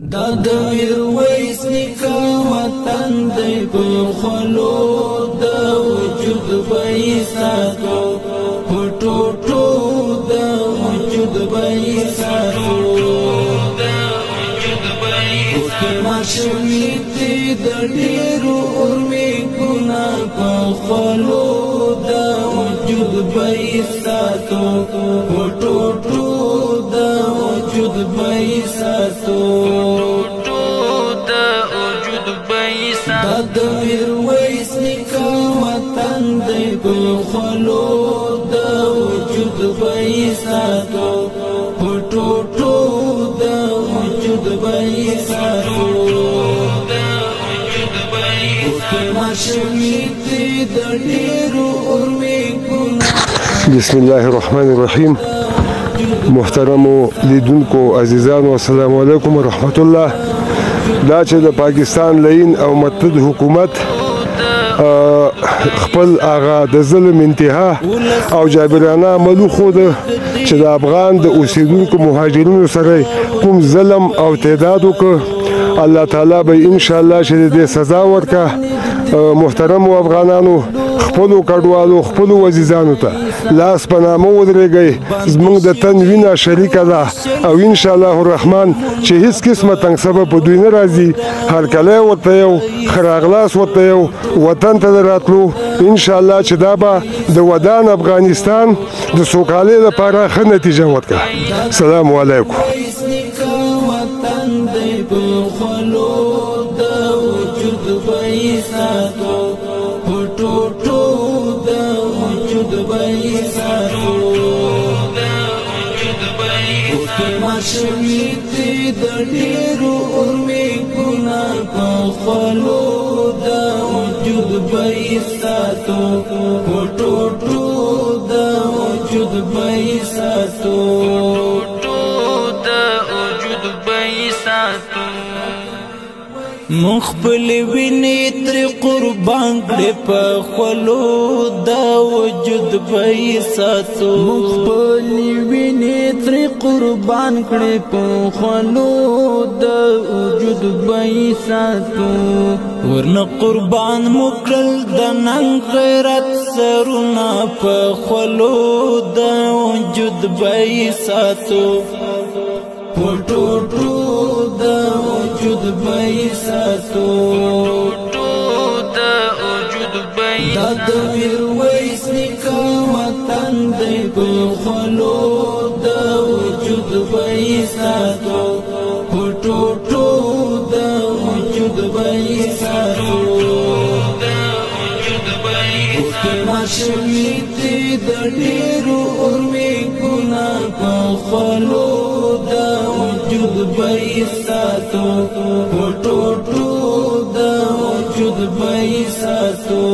دا د میرویس نیکه وطن دی په خولو د وجود به یې ساتو په ټوټو د وجود به یې ساتو اوښکې ماشومې دي د ډېرو امیدونه په خولو د وجود به یې ساتو په ټوټو د وجود به یې ساتو دا د میرویس نیکه وطن دی په خولو د وجود به یې ساتو په ټوټو د وجود به یې ساتو اوښکې ماشومې دي د ډېرو امیدونه. بسم الله الرحمن الرحیم. محترمو لیدونکو عزیزانو السلام علیکم ورحمت الله. دا چې د پاکستان لین او متحد حکومت خپل هغه د ظلم انتها او جابرانه عملو خود چې د افغان د اوسیدونکو مهاجرینو سره کوم ظلم او تعداد وکړ، الله تعالی به ان شاء الله چې د سزا ورکړي. محترمو افغانانو، خپلو کډوالو، خپلو عزیزانو ته لاس په نامه ودرېږئ. زموږ د تن وینه شریکه ده او ان شاء الله الرحمن چې هیڅ قسمه تنګ سبب په دوی نه راځي. هرکلی ورته یو، ښه راغلاست ورته یو وطن ته د راتلو. ان شاء الله چې دا به د ودان افغانستان د سوکالۍ لپاره ښه نتیجه ورکړي. السلام علیکم. ماشومې دي د ډېرو امیدونه په خولو د وجود به یې ساتو په ټوټو د وجود به یې ساتو. مونږ خپلې وینې ترې قربان کړې په خولو د وجود به یې ساتو. مونږ خپلې وینې ترې قربان کړې په خولو د وجود به یې ساتو. ورنه قربان مو کړل د ننګ غیرت سرونه په خولو د وجود به یې ساتو په ټوټو د وجود به یې ساتو. دا د میرویس نیکه وطن دی په خولو د وجود به یې ساتو په ټوټو د وجود به یې ساتو. اوښکې ماشومې دي د ډېرو امیدونه په خولو د وجود به یې ساتو په ټوټو د وجود به یې ساتو.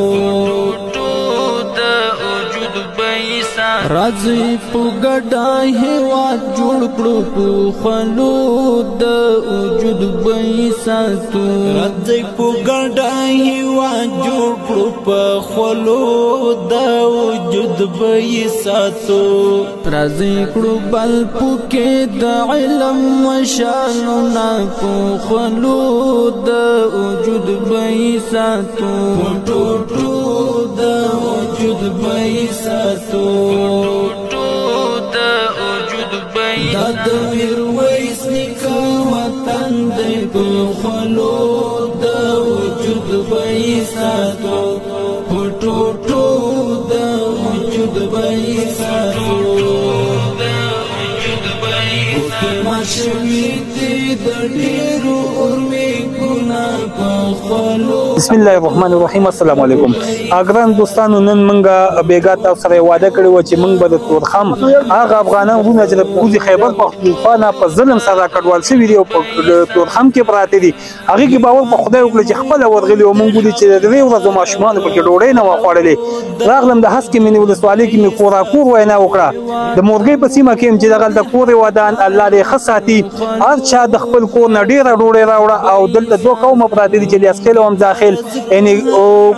راځئ په ګډه هېواد جوړ کړو په خولو د وجود به یې ساتو. راځئ په ګډه هېواد جوړ کړو په خولو د وجود به یې ساتو. راځئ کړو بل پکې د علم مشالونه په خولو د وجود به یې ساتو په ټوټو د وجود به یې ساتو. دا د میرویس نیکه وطن دی په خولو د وجود به یې ساتو په ټوټو د وجود به یې ساتو. اوښکې ماشومې دي د ډېرو امیدونه په خولو. بسم الله الرحمن الرحیم. السلام علیکم ګران دوستانو. نن موږ بیګا تاسو سره وعده کړې وه چې موږ به د تورخم هغه افغانان وروڼه چې د پوځي خیبر پښتونخوا نه په ظلم سره کډوال شوي دي او په تورخم کې پراته دي، هغې کې باور په خدای وکړو چې خپله ورغلي او موږ ولید چې د 2 ورځو ماشومانو پکې ډوډۍ نه وه خوړلې. راغلم د هسکې مینې ولسوالۍ کې مې کوراکور وینا وکړه. د مورګۍ په سیمه کې یم چې دغلته کور یې ودان، الله دې ښه ساتي. هر چا د خپل کور نه ډېره ډوډۍ راوړه او دلته 2 قومه پراته دي چې لیاسخېل او همزاخېل موبایل یعنی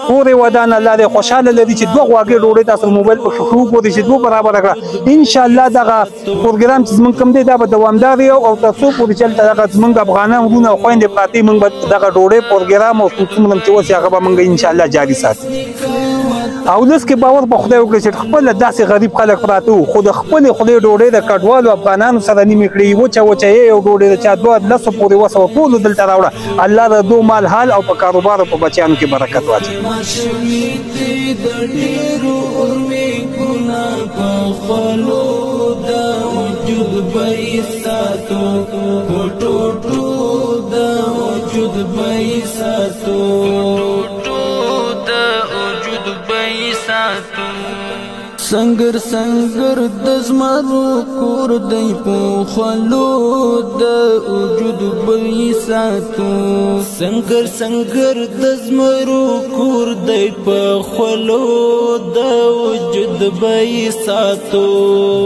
پورې ودان الله دې خوشاله لري چې دوه غواګې ډوډۍ تاسو موبایل په خو پورې چې دوه برابر کړه ان شاء الله دغه پروګرام چې زمونږ کوم دی دا به دوامدار وي او تاسو پورې چلته دغه زمونږ افغانان ورونه او خویندې پراته موږ به دغه ډوډۍ پروګرام او څومره چې اوس هغه به موږ ان شاء الله جاري ساتو او داس کې باور په خدای وکړي چې خپل داسې غریب خلک پراته وو خو د خپل خدای ډوډۍ د کډوالو افغانانو سره نیمې کړي وچه یو ډوډۍ د چا دوه لسو پورې وسو ټول دلته راوړه الله د دو مال حال او په کاروبار او په بچیانو کې برکت واچي سنگر سنگر د زمرو کور دی په خلو د وجود بې ساتو سنگر سنگر د زمرو کور دی په خلو د وجود بې ساتو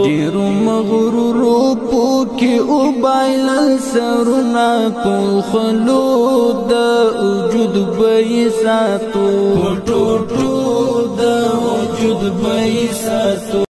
ډیرو مغرورو پوکې او بایل سرونه په خلو د وجود بې ساتو ټوټو د وجود بې ساتو